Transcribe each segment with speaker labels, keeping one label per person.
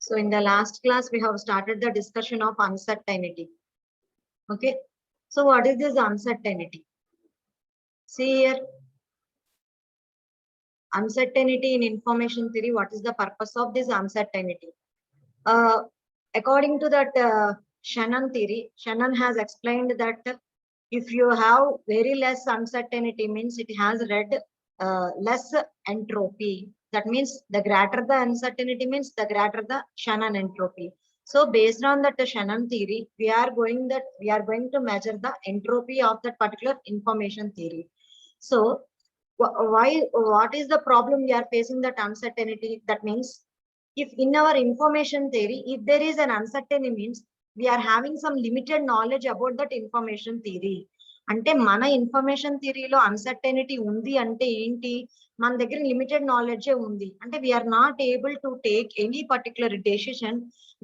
Speaker 1: So in the last class, we have started the discussion of uncertainty. Okay. So what is this uncertainty? See here, uncertainty in information theory. What is the purpose of this uncertainty? According to that Shannon theory, Shannon has explained that if you have very less uncertainty, means it has less entropy. That means the greater the uncertainty means the greater the Shannon entropy. So based on that Shannon theory, we are going to measure the entropy of that particular information theory. So what is the problem we are facing that uncertainty? That means if in our information theory, if there is an uncertainty, means we are having some limited knowledge about that information theory. అంటే మన information థియరీలో uncertainty ఉంది అంటే ఏంటి, మన దగ్గర limited నాలెడ్జే ఉంది అంటే we're not able to take any particular decision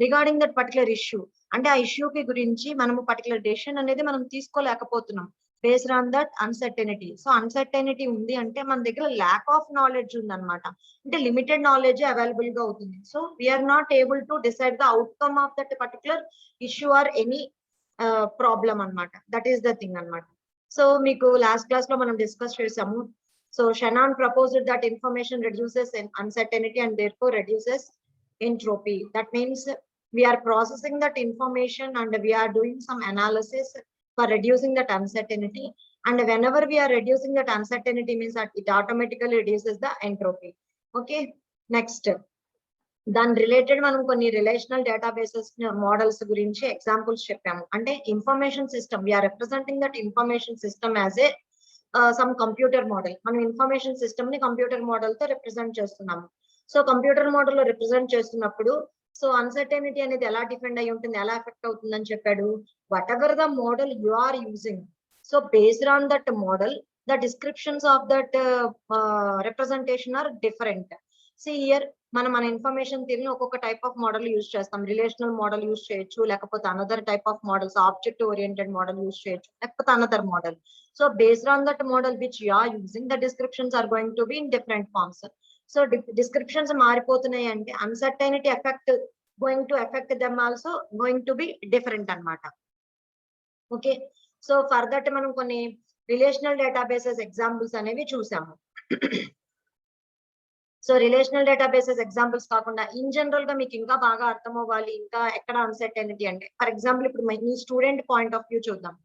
Speaker 1: regarding that particular issue. అంటే ఆ ఇష్యూకి గురించి మనము పర్టికులర్ డెసిషన్ అనేది మనం తీసుకోలేకపోతున్నాం based on that uncertainty. So uncertainty ఉంది అంటే మన దగ్గర lack of knowledge ఉందన్నమాట, అంటే limited knowledge available గా అవుతుంది. So we are not able to decide the outcome of that particular issue or any problem అన్నమాట. That is the thing అన్నమాట. So మీకు లాస్ట్ క్లాస్ లో మనం డిస్కస్ చేసాము. So Shannon proposed that information reduces uncertainty and therefore reduces entropy. That means we are processing that information and we are doing some analysis for reducing that uncertainty, and whenever we are reducing that uncertainty means that it automatically reduces the entropy. Okay, next దాని related మనం కొన్ని relational databases models గురించి examples చెప్పాము. అంటే information system, we're representing that information system as a some computer model. మనం information system ని computer model తో represent చేస్తున్నాము. సో కంప్యూటర్ మోడల్ లో రిప్రజెంట్ చేస్తున్నప్పుడు సో అన్సర్టెనిటీ అనేది ఎలా డిఫెండ్ అయి ఉంటుంది, ఎలా ఎఫెక్ట్ అవుతుందని చెప్పాడు. Whatever the model you are using, so based on that model the descriptions of that representation are different. See here మనం మన ఇన్ఫర్మేషన్ థియరీని ఒక్కొక్క టైప్ ఆఫ్ మోడల్ యూజ్ చేస్తాం. రిలేషనల్ మోడల్ యూజ్ చేయొచ్చు, లేకపోతే another type of models, object oriented model use చేయొచ్చు, లేకపోతే another model. So based on that model which you are using the descriptions are going to be in different forms. So descriptions మారిపోతున్నాయి అంటే uncertainty affect going to affect them also going to be different అన్నమాట. Okay, so for that మనం కొన్ని relational databases examples అనేవి చూసాము. So relational databases examples కాకుండా in general గా మీకు ఇంకా బాగా అర్థం అవ్వాలి, ఇంకా ఎక్కడ అన్సర్టెనిటీ అంటే ఫర్ ఎగ్జాంపుల్ ఇప్పుడు మీ స్టూడెంట్ పాయింట్ ఆఫ్ వ్యూ చూద్దాం.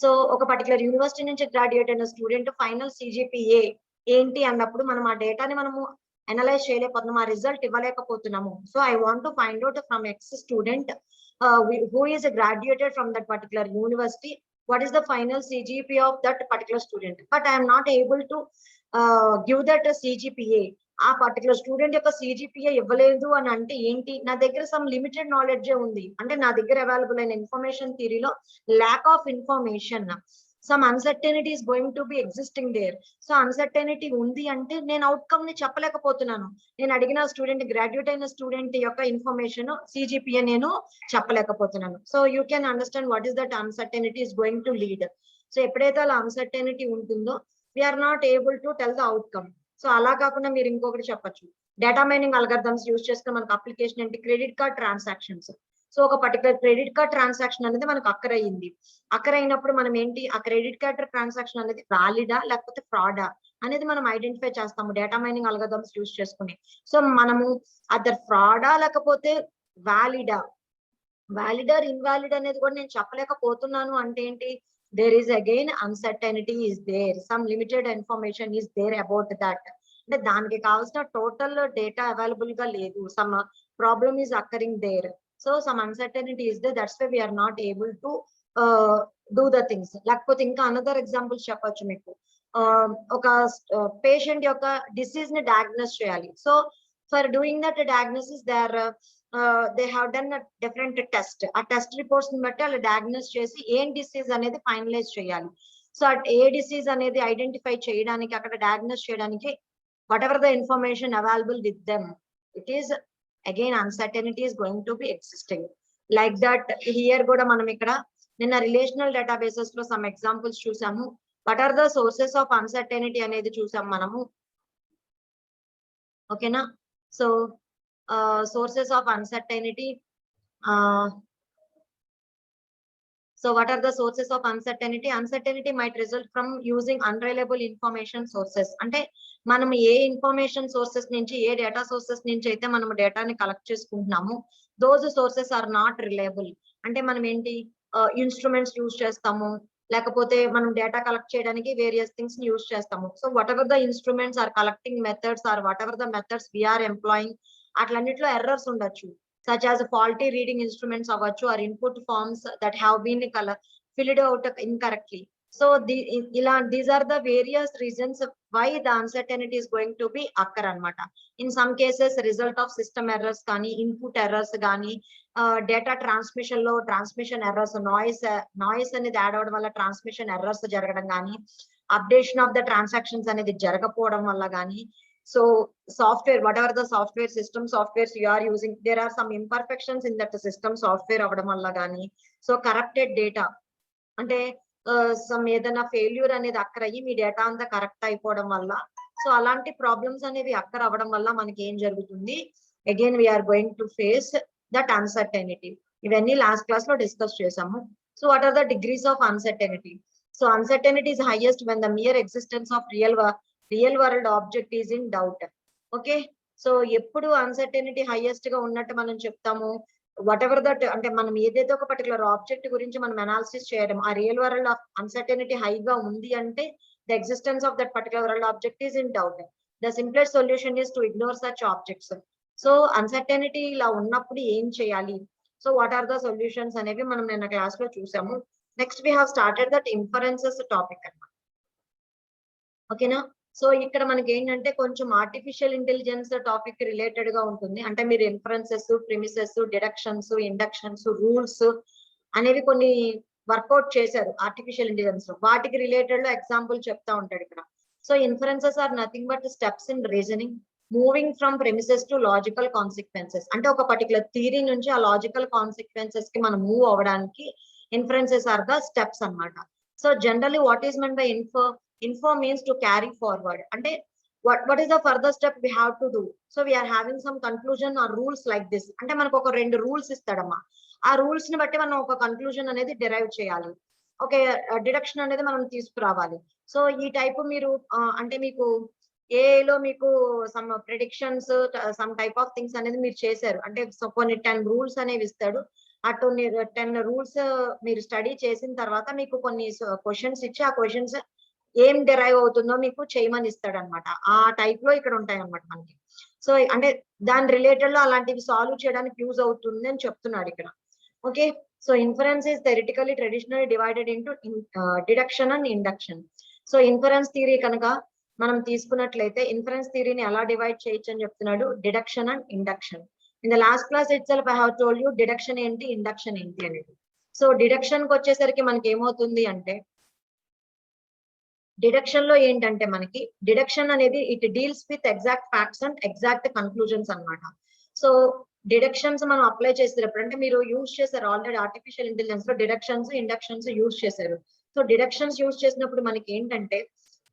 Speaker 1: సో ఒక పర్టికులర్ యూనివర్సిటీ నుంచి గ్రాడ్యుయేట్ అయిన స్టూడెంట్ ఫైనల్ సిజిపిఏ ఏంటి అన్నప్పుడు మనం ఆ డేటాని మనము అనలైజ్ చేయలేకపోతున్నాము, ఆ రిజల్ట్ ఇవ్వలేకపోతున్నాము. So I want to find out from X student who is graduated from that particular university, what is the final CGPA of that particular student, but I am not able to give that CGPA. ఆ particular student యొక్క CGPA ఇవ్వలేదు అని అంటే ఏంటి, నా దగ్గర some limited నాలెడ్జే ఉంది, అంటే నా దగ్గర అవైలబుల్ అయిన ఇన్ఫర్మేషన్ థియరీలో lack of information, some uncertainty is going to be existing there. So uncertainty ఉంది అంటే నేను అవుట్కమ్ ని చెప్పలేకపోతున్నాను. నేను అడిగిన స్టూడెంట్, గ్రాడ్యుయేట్ అయిన స్టూడెంట్ యొక్క ఇన్ఫర్మేషన్ సిజిపిఏ నేను చెప్పలేకపోతున్నాను. So you can understand what is that uncertainty is going to lead. So ఎప్పుడైతే అలా అన్సర్టెనిటీ ఉంటుందో we are not able to tell the outcome. So అలా కాకుండా మీరు ఇంకొకటి చెప్పొచ్చు, డేటా మైనింగ్ అల్గరిథమ్స్ యూజ్ చేసుకుని మనకు అప్లికేషన్ ఏంటి, క్రెడిట్ కార్డ్ ట్రాన్సాక్షన్స్. సో ఒక పర్టికులర్ క్రెడిట్ కార్డ్ ట్రాన్సాక్షన్ అనేది మనకు అక్కరయ్యింది. అక్కరైనప్పుడు మనం ఏంటి, ఆ క్రెడిట్ కార్డ్ ట్రాన్సాక్షన్ అనేది వ్యాలిడా లేకపోతే ఫ్రాడా అనేది మనం ఐడెంటిఫై చేస్తాము డేటా మైనింగ్ అల్గరిథమ్స్ యూజ్ చేసుకుని. సో మనము అదర్ ఫ్రాడా లేకపోతే వ్యాలిడా, వ్యాలిడర్ ఇన్వాలిడ్ అనేది కూడా నేను చెప్పలేకపోతున్నాను అంటే ఏంటి, there is again uncertainty is there, some limited information is there about that. అంటే దానికి కావాల్సిన టోటల్ డేటా అవైలబుల్ గా లేదు, some problem is occurring there. So some uncertainty is there, that's why we are not able to do the things. లేకపోతే ఇంకా another examples చెప్పొచ్చు మీకు. ఒక పేషెంట్ యొక్క డిసీజ్ ని డయాగ్నోస్ చేయాలి. So for doing that diagnosis they have done a different test. ఆ test reports ని బట్టి వాళ్ళు డయాగ్నోస్ చేసి ఏం డిసీజ్ అనేది ఫైనలైజ్ చేయాలి. సో ఏ డిసీజ్ అనేది ఐడెంటిఫై చేయడానికి, అక్కడ డయాగ్నోస్ చేయడానికి whatever the information available with them, it is again uncertainty is going to be existing. Like that here కూడా మనం ఇక్కడ నిన్న రిలేషనల్ డేటాబేసెస్ లో సమ్ ఎగ్జాంపుల్స్ చూసాము. What are the sources of uncertainty అనేది చూసాం మనము. ఓకేనా, so sources of uncertainty. So what are the sources of uncertainty? Uncertainty might result from using unreliable information sources. అంటే మనం ఏ ఇన్ఫర్మేషన్ సోర్సెస్ నుంచి, ఏ data sources నుంచి అయితే మనం డేటాని కలెక్ట్ చేసుకుంటున్నాము, those sources are not reliable. అంటే మనం ఏంటి, ఇన్స్ట్రుమెంట్స్ యూజ్ చేస్తాము, లేకపోతే మనం డేటా కలెక్ట్ చేయడానికి వేరియస్ థింగ్స్ ని యూజ్ చేస్తాము. So whatever the instruments or collecting methods or whatever the methods we are employing, అట్లన్నిట్లో ఎర్రర్స్ ఉండొచ్చు. Such as faulty reading instruments avachchu, or input forms that have been filled out incorrectly. So these are the various reasons why the uncertainty is going to be occur anamata. In some cases result of system errors gaani, input errors gaani, data transmission lo transmission errors, noise anedi add avadam valla transmission errors jaragadam gaani, updation of the transactions anedi jaragapovam valla gaani. So software, whatever the software system softwares you are using, there are some imperfections in that system software avadam valla gaani. So corrupted data ante some edana failure anedi akkarayi mee data anta correct ayipovam valla, so alanti problems anevi akkar avadam valla manaki em jarugutundi, again we are going to face that uncertainty. Ivanni last class lo discuss chesamu. So what are the degrees of uncertainty? So uncertainty is highest when the mere existence of real world object is in doubt. Okay, so ఎప్పుడు uncertainty highest గా ఉన్నట్టు మనం చెప్తాము, what ever that, అంటే మనం ఏదైతే ఒక particular object గురించి మనం అనాలిసిస్ చేయడం, ఆ రియల్ వరల్డ్ ఆఫ్ అన్సర్టెనిటీ హైగా ఉంది అంటే the existence of that particular world object is in doubt. The simplest solution is to ignore such objects. So uncertainty ఇలా ఉన్నప్పుడు ఏం చేయాలి, so what are the solutions అనేవి మనం నిన్న క్లాస్ లో చూసాము. Next we have started that inferences topic అన్నమాట. ఓకేనా, సో ఇక్కడ మనకి ఏంటంటే కొంచెం ఆర్టిఫిషియల్ ఇంటెలిజెన్స్ టాపిక్ రిలేటెడ్ గా ఉంటుంది. అంటే మీరు inferences, premises, deductions, inductions, rules అనేవి కొన్ని వర్కౌట్ చేశారు ఆర్టిఫిషియల్ ఇంటెలిజెన్స్ లో, వాటికి రిలేటెడ్ లో ఎగ్జాంపుల్ చెప్తా ఉంటాడు ఇక్కడ. So inferences are nothing but steps in reasoning moving from premises to logical consequences. అంటే ఒక పర్టికులర్ థియరీ నుంచి ఆ లాజికల్ కాన్సిక్వెన్సెస్ కి మనం మూవ్ అవ్వడానికి ఇన్ఫరెన్సెస్ ఆర్ ద స్టెప్స్ అన్నమాట. So generally what is mean by info means to carry forward. Ante what is the further step we have to do? So we are having some conclusion or rules like this. Ante manaku oka rendu rules istadamma, aa rules ni batti manam oka conclusion anedi derive cheyali. Okay, deduction anedi manam తీసుకురావాలి. So ఈ type మీరు అంటే మీకు AI లో మీకు some predictions, some type of things అనేది మీరు చేశారు. అంటే కొన్ని 10 రూల్స్ అనేవి ఇస్తాడు. ఆ 10 రూల్స్ మీరు స్టడీ చేసిన తర్వాత మీకు కొన్ని క్వశ్చన్స్ ఇచ్చి ఆ క్వశ్చన్స్ ఏం డెరైవ్ అవుతుందో మీకు చేయమని ఇస్తాడు అనమాట. ఆ టైప్ లో ఇక్కడ ఉంటాయి అనమాట మనకి. సో అంటే దాని రిలేటెడ్ లో అలాంటివి సాల్వ్ చేయడానికి యూజ్ అవుతుంది అని చెప్తున్నాడు ఇక్కడ. Okay, so inference is theoretically traditionally divided into deduction and induction. So inference theory కనుక మనం తీసుకున్నట్లయితే ఇన్ఫరెన్స్ థియరీని ఎలా డివైడ్ చేయొచ్చు అని చెప్తున్నాడు, deduction and induction. In the last class it self I have told you deduction ఏంటి, ఇండక్షన్ ఏంటి అనేది. సో డిడక్షన్ కి వచ్చేసరికి మనకి ఏమవుతుంది అంటే, డిడక్షన్ లో ఏంటంటే మనకి డిడక్షన్ అనేది it deals with exact facts and exact conclusions అన్నమాట. సో డిడక్షన్స్ మనం అప్లై చేసేటప్పుడు, అంటే మీరు యూజ్ చేశారు ఆల్రెడీ ఆర్టిఫిషియల్ ఇంటెలిజెన్స్ లో డిడక్షన్స్, ఇండక్షన్స్ యూజ్ చేశారు. సో డిడక్షన్స్ యూజ్ చేసినప్పుడు మనకి ఏంటంటే,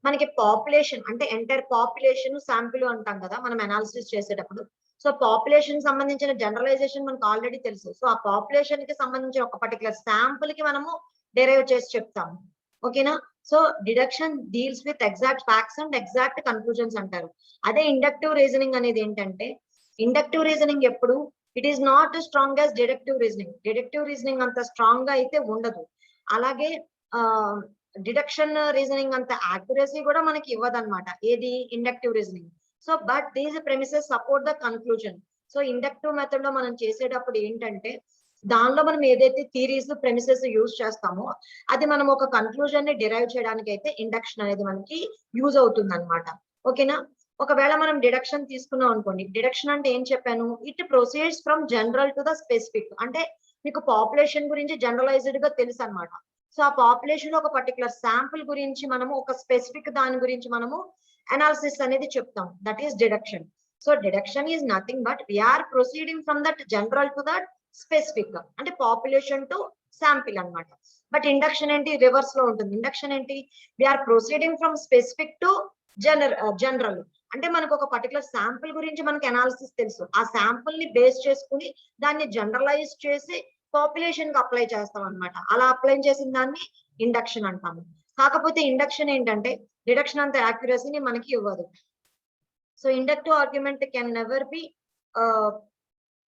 Speaker 1: మనకి పాపులేషన్ అంటే ఎంటైర్ పాపులేషన్ శాంపిల్ అంటాం కదా మనం అనాలిసిస్ చేసేటప్పుడు. సో పాపులేషన్ సంబంధించిన జనరలైజేషన్ మనకు ఆల్రెడీ తెలుసు. సో ఆ పాపులేషన్ కి సంబంధించిన ఒక పర్టికులర్ శాంపుల్ కి మనము డెరైవ్ చేసి చెప్తాము. ఓకేనా, so deduction deals with exact facts and exact conclusions అంటారు. అదే ఇండక్టివ్ రీజనింగ్ అనేది ఏంటంటే, ఇండక్టివ్ రీజనింగ్ ఎప్పుడు it is not strong as deductive reasoning. Deductive reasoning అంత స్ట్రాంగ్ గా అయితే ఉండదు. అలాగే డిడక్షన్ రీజనింగ్ అంత యాక్యురసీ కూడా మనకి ఇవ్వదన్నమాట, ఏది inductive reasoning. So but these premises support the conclusion. So inductive method లో మనం చేసేటప్పుడు ఏంటంటే, దానిలో మనం ఏదైతే థియరీస్, ప్రెమిసెస్ యూజ్ చేస్తామో అది మనం ఒక కన్క్లూజన్ ని డిరైవ్ చేయడానికి అయితే ఇండక్షన్ అనేది మనకి యూజ్ అవుతుంది అనమాట. ఓకేనా, ఒకవేళ మనం డిడక్షన్ తీసుకున్నాం అనుకోండి, డిడక్షన్ అంటే ఏం చెప్పాను, it proceeds from general to the specific. అంటే మీకు పాపులేషన్ గురించి జనరలైజ్డ్ గా తెలుసు అనమాట. సో ఆ పాపులేషన్ లో ఒక పర్టికులర్ శాంపుల్ గురించి మనము ఒక స్పెసిఫిక్ దాని గురించి మనము అనాలిసిస్ అనేది చెప్తాం, that is deduction. So deduction is nothing but we're proceeding from that general to that specific, అంటే పాపులేషన్ టు శాంపిల్ అన్నమాట. బట్ ఇండక్షన్ ఏంటి, రివర్స్ లో ఉంటుంది. ఇండక్షన్ ఏంటి, we're proceeding from specific to general. అంటే మనకు ఒక పర్టికులర్ శాంపుల్ గురించి మనకి అనాలిసిస్ తెలుసు. ఆ శాంపుల్ ని బేస్ చేసుకుని దాన్ని జనరలైజ్ చేసి పాపులేషన్ కి అప్లై చేస్తాం అన్నమాట. అలా అప్లై చేసిన దాన్ని ఇండక్షన్ అంటాము. కాకపోతే ఇండక్షన్ ఏంటంటే డిడక్షన్ అంత యాక్యురసీని మనకి ఇవ్వదు. So inductive argument can never be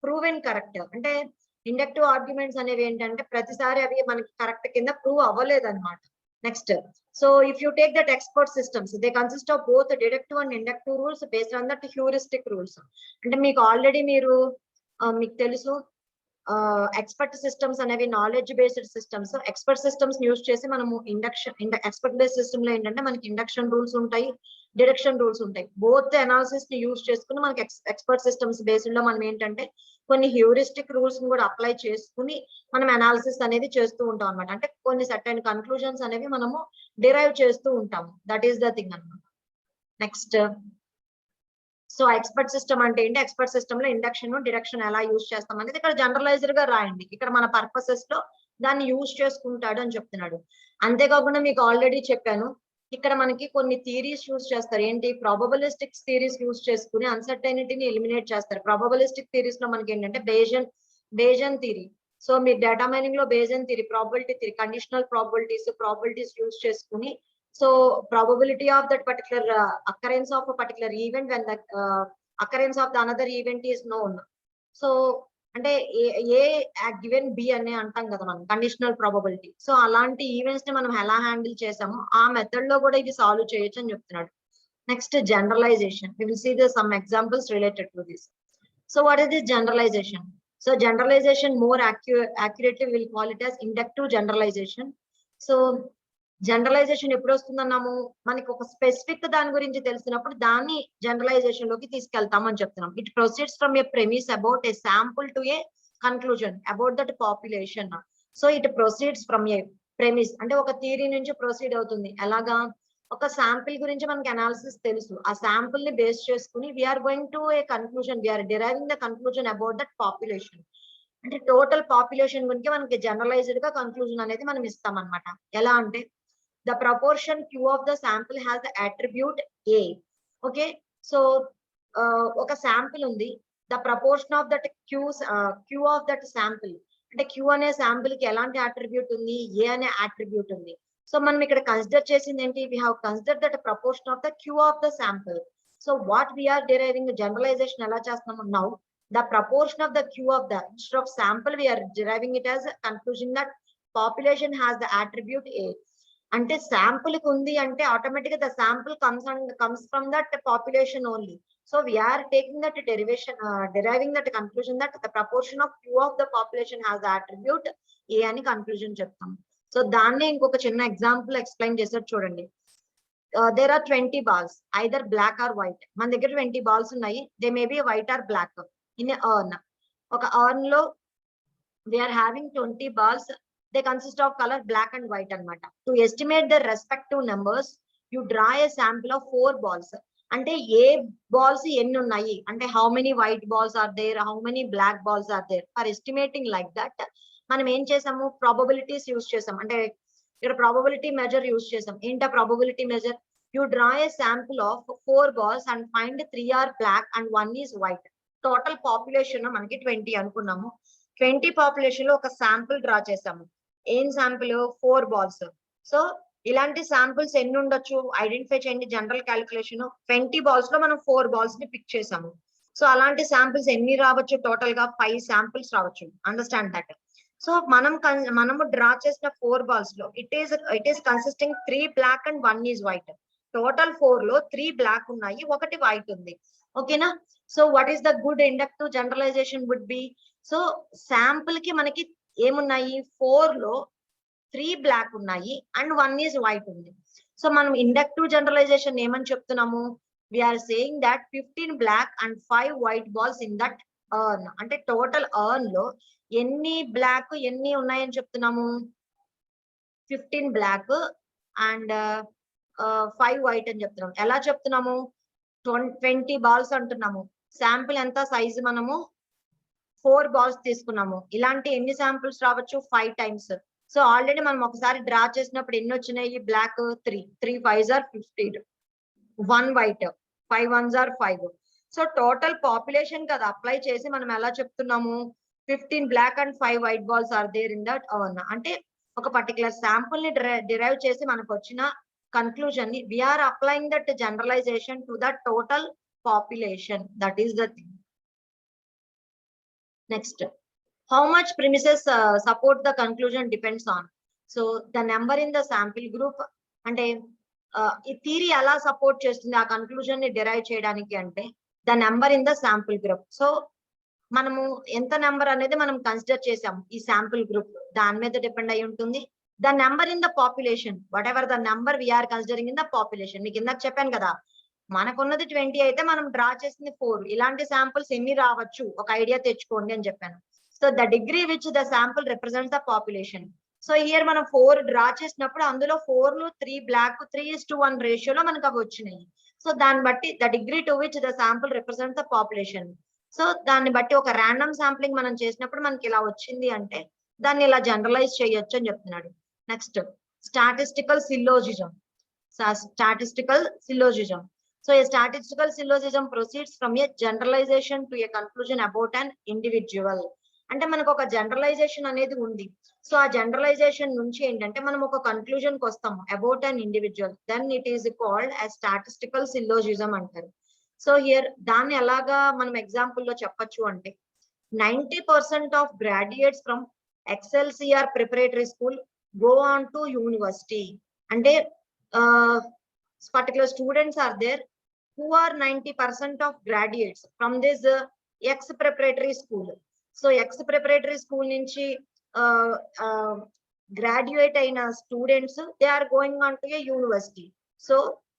Speaker 1: proven correct. అంటే ఇండక్టివ్ ఆర్గ్యుమెంట్స్ అనేవి ఏంటంటే ప్రతిసారి అవి మనకి కరెక్ట్ కింద ప్రూవ్ అవ్వలేదు అనమాట. Next, so if you take that expert systems, they consist of both deductive and inductive rules based on that heuristic rules. అంటే మీకు ఆల్రెడీ మీకు తెలుసు ఎక్స్పర్ట్ సిస్టమ్స్ అనేవి knowledge based systems. Expert systems use చేసి మనము expert based system లో ఏంటంటే మనకి ఇండక్షన్ రూల్స్ ఉంటాయి, డిడక్షన్ రూల్స్ ఉంటాయి. బోత్ అనాలిసిస్ ని యూజ్ చేసుకుని మనకి ఎక్స్పర్ట్ సిస్టమ్స్ బేస్డ్ లో మనం ఏంటంటే కొన్ని హ్యూరిస్టిక్ రూల్స్ ని కూడా అప్లై చేసుకుని మనం అనాలిసిస్ అనేది చేస్తూ ఉంటాం అనమాట. అంటే కొన్ని సర్టైన్ కన్క్లూజన్స్ అనేవి మనము డిరైవ్ చేస్తూ ఉంటాము. దట్ ఈస్ ద థింగ్ అనమాట. నెక్స్ట్, సో ఎక్స్పర్ట్ సిస్టమ్ అంటే ఏంటి, ఎక్స్పర్ట్ సిస్టమ్ లో ఇండక్షన్ డిడక్షన్ ఎలా యూజ్ చేస్తాం అనేది ఇక్కడ జనరలైజర్ గా రాయండి. ఇక్కడ మన పర్పసెస్ లో దాన్ని యూజ్ చేసుకుంటాడు అని చెప్తున్నాడు. అంతేకాకుండా మీకు ఆల్రెడీ చెప్పాను, ఇక్కడ మనకి కొన్ని థియరీస్ యూజ్ చేస్తారు. ఏంటి, ప్రాబబిలిస్టిక్ థియరీస్ యూజ్ చేసుకుని అన్సర్టైనిటీని ఎలిమినేట్ చేస్తారు. ప్రాబబిలిస్టిక్ థియరీస్ లో మనకి ఏంటంటే బేజన్ థియరీ. సో మీరు డేటా మైనింగ్ లో Bayesian theory, probability theory, conditional probabilities use చేసుకుని, so probability of that particular occurrence of a particular event when the occurrence of the another event is known. So అంటే a given B అని అంటాం కదా మనం, conditional probability. So అలాంటి events ని మనం ఎలా హ్యాండిల్ చేసామో ఆ మెథడ్ లో కూడా ఇది సాల్వ్ చేయొచ్చు అని చెప్తున్నాడు. Next, generalization. We will see some examples related to this. So what is this generalization? So generalization more accurately we will call it as inductive generalization. So generalization ఎప్పుడు వస్తుందన్నాము, మనకి ఒక స్పెసిఫిక్ దాని గురించి తెలిసినప్పుడు దాన్ని జనరలైజేషన్ లోకి తీసుకెళ్తామని చెప్తున్నాం. It proceeds from A premise about a sample to a conclusion about that population. So it proceeds from A premise అంటే ఒక థియరీ నుంచి ప్రొసీడ్ అవుతుంది. ఎలాగా, ఒక శాంపిల్ గురించి మనకి అనాలిసిస్ తెలుసు, ఆ శాంపుల్ ని బేస్ చేసుకుని we're going to a conclusion, we're deriving the conclusion about that population. అంటే టోటల్ పాపులేషన్ గురించి మనకి జనరలైజ్డ్ గా కన్క్లూజన్ అనేది మనం ఇస్తాం అనమాట. ఎలా అంటే the proportion q of the sample has the attribute a. Okay, so ఒక శాంపిల్ ఉంది, the proportion of that q of that sample అంటే q అనే శాంపిల్ కి ఎలాంటి అట్రిబ్యూట్ ఉంది, a అనే అట్రిబ్యూట్ ఉంది. సో మనం ఇక్కడ కన్సిడర్ చేసింది ఏంటి, we have considered that proportion of the q of the sample. So what we are deriving generalization ఎలా చేస్తున్నాము, now the proportion of the q of the instead of sample we are deriving it as a conclusion that population has the attribute a. అంటే sample కి ఉంది అంటే automatic గా the sample comes from that population only. So we're taking that deriving that conclusion that the proportion of q of the population has the attribute a అని conclusion చెప్తాం. So దాన్ని ఇంకొక చిన్న ఎగ్జాంపుల్ ఎక్స్ప్లెయిన్ చేశారు చూడండి. there are 20 balls either black or white. మన దగ్గర 20 balls ఉన్నాయి, they may be white or black in a urn. ఒక ఎర్న్ లో we are having 20 balls. They consist of color black and white anamata. To estimate their respective numbers, you draw a sample of 4 balls. అంటే ఏ balls ఎన్ని ఉన్నాయి అంటే how many white balls are there, how many black balls are there. For estimating like that, మనం ఏం చేసాము, probabilities use చేసాం. అంటే ఇక్కడ ప్రాబబిలిటీ మెజర్ యూజ్ చేసాం. ఏంటా probability measure, you draw a sample of 4 balls and find 3 are black and 1 is white. Total population మనకి 20 అనుకున్నాము. 20 పాపులేషన్ లో ఒక శాంపుల్ డ్రా చేసాము. ఏం శాంపుల్, 4 balls. సో ఇలాంటి శాంపుల్స్ ఎన్ని ఉండొచ్చు ఐడెంటిఫై చేయండి. జనరల్ క్యాలిక్యులేషన్ 20 balls లో మనం 4 balls ని పిక్ చేసాము. సో అలాంటి శాంపుల్స్ ఎన్ని రావచ్చు, టోటల్ గా 5 శాంపుల్స్ రావచ్చు. Understand that. సో మనము డ్రా చేసిన 4 balls లో it is consisting 3 black and 1 is white. Total 4 లో 3 black ఉన్నాయి, 1 white ఉంది. ఓకేనా. So what is the good inductive generalization would be, so sample కి మనకి ఏమున్నాయి, 4 లో 3 బ్లాక్ ఉన్నాయి అండ్ 1 ఈజ్ వైట్ ఉంది. సో మనం ఇండక్టివ్ జనరలైజేషన్ ఏమని చెప్తున్నాము, we're saying that 15 black and 5 white balls in that earn. అంటే టోటల్ ఎర్న్ లో ఎన్ని బ్లాక్ ఎన్ని ఉన్నాయని చెప్తున్నాము, 15 బ్లాక్ అండ్ 5 వైట్ అని చెప్తున్నాము. ఎలా చెప్తున్నాము, 20 balls అంటున్నాము. శాంపుల్ ఎంత సైజు, మనము 4 balls తీసుకున్నాము. ఇలాంటి ఎన్ని శాంపుల్స్ రావచ్చు, 5 times. సో ఆల్రెడీ మనం ఒకసారి డ్రా చేసినప్పుడు ఎన్ని వచ్చినాయి, black 3 5s are 15, 1 white. 5 ones are 5. So total population కదా అప్లై చేసి మనం ఎలా చెప్తున్నాము 15 black and 5 white balls are there in that urn. అంటే ఒక పర్టికులర్ శాంపుల్ ని డిరైవ్ చేసి మనకు వచ్చిన కన్క్లూజన్ ని we're applying that generalization to the total population. That is the thing. Next, how much premises support the conclusion depends on. So the number in the sample group, అంటే ఈ theory ఎలా support చేస్తుంది ఆ conclusion ని derive చేయడానికి అంటే the number in the sample group. So మనము ఎంత నెంబర్ అనేది మనం కన్సిడర్ చేసాం ఈ శాంపుల్ గ్రూప్ దాని మీద డిపెండ్ అయి ఉంటుంది. The number in the population, whatever the number we're considering in the population. మీకు ఇందాక చెప్పాను కదా, మనకున్నది 20 అయితే మనం డ్రా చేసింది 4. ఇలాంటి శాంపుల్స్ ఎన్ని రావచ్చు ఒక ఐడియా తెచ్చుకోండి అని చెప్పాను. So the degree which the sample represents the population. So here మనం 4 డ్రా చేసినప్పుడు అందులో 4 3 బ్లాక్ 3:1 రేషియోలో మనకు అవి వచ్చినాయి. సో దాన్ని బట్టి the degree to which the sample represents the population. So దాన్ని బట్టి ఒక ర్యాండమ్ శాంప్లింగ్ మనం చేసినప్పుడు మనకి ఇలా వచ్చింది అంటే దాన్ని ఇలా జనరలైజ్ చేయొచ్చు అని చెప్తున్నాడు. Next, statistical syllogism. Statistical syllogism. So a statistical syllogism proceeds from a generalization to a conclusion about an individual. అంటే మనకు ఒక జనరలైజేషన్ అనేది ఉంది. సో ఆ జనరలైజేషన్ నుంచి ఏంటంటే మనం ఒక కన్క్లూజన్ కి వస్తాము about an individual. Then it is called as statistical syllogism అంటారు. సో హియర్ దాన్ని ఎలాగా మనం ఎగ్జాంపుల్ లో చెప్పొచ్చు అంటే 90% of graduates from Excelsior preparatory school go on to university. అంటే particular students are there who are 90% of graduates from this ex preparatory school. So ex preparatory school nunchi graduate aina students, they are going on to a university. So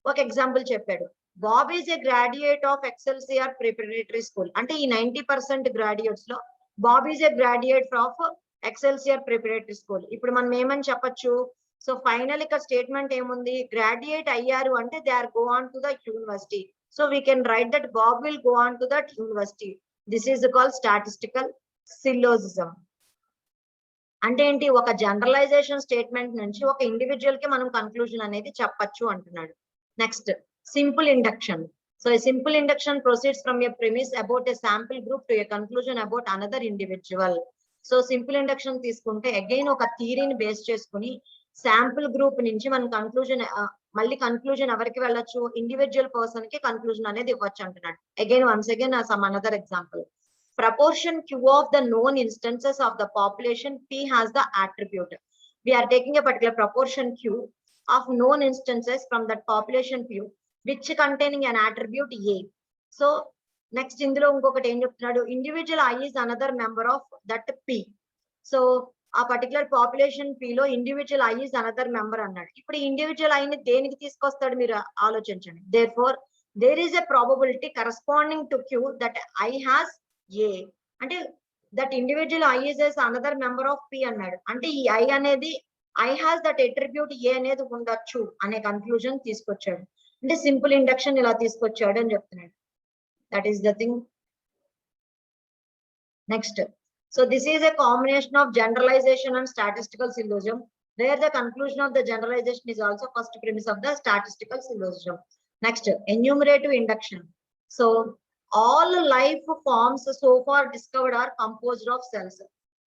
Speaker 1: oka example cheppadu, Bob is a graduate of Excelsior preparatory school. Ante ee 90% graduates lo Bob is a graduate of Excelsior preparatory school. Ippudu manam emani cheppochu, so final ఇక్కడ statement ఏముంది, graduate అయ్యారు అంటే they are go on to the university. So we can write that Bob will go on to that university. This is called statistical syllogism. అంటే ఏంటి, ఒక generalisation statement నుంచి ఒక individual కి మనం కన్క్లూజన్ అనేది చెప్పచ్చు అంటున్నాడు. Next, simple induction. So a simple induction proceeds from a premise about a sample group to a conclusion about another individual. So simple induction తీసుకుంటే అగైన్ ఒక థియరీని బేస్ చేసుకుని శాంపుల్ గ్రూప్ నుంచి మనం కన్క్లూజన్, మళ్ళీ కన్క్లూజన్ ఎవరికి వెళ్ళొచ్చు, ఇండివిజువల్ పర్సన్ కి conclusion అనేది ఇవ్వచ్చు అంటున్నాడు. Again once again some another example. Proportion Q of the known instances of the population P has the attribute. We are taking a particular proportion Q of known instances from that population Q which containing an attribute A. So next ఇందులో ఇంకొకటి ఏం చెప్తున్నాడు, individual I is another member of that P. So ఆ particular population P లో individual I is another member అన్నాడు. ఇప్పుడు individual I ని దేనికి తీసుకొస్తాడు మీరు ఆలోచించండి. Therefore there is a probability corresponding to Q that I has A. అంటే that individual I is another member of P అన్నాడు. అంటే ఈ I అనేది I has that attribute A అనేది ఉండొచ్చు అనే కన్క్లూజన్ తీసుకొచ్చాడు. అంటే సింపుల్ ఇండక్షన్ ఇలా తీసుకొచ్చాడు అని చెప్తున్నాడు. That is the thing. Next, so this is a combination of generalization and statistical syllogism, where the conclusion of the generalization is also first premise of the statistical syllogism. Next, enumerative induction. So all life forms so far discovered are composed of cells.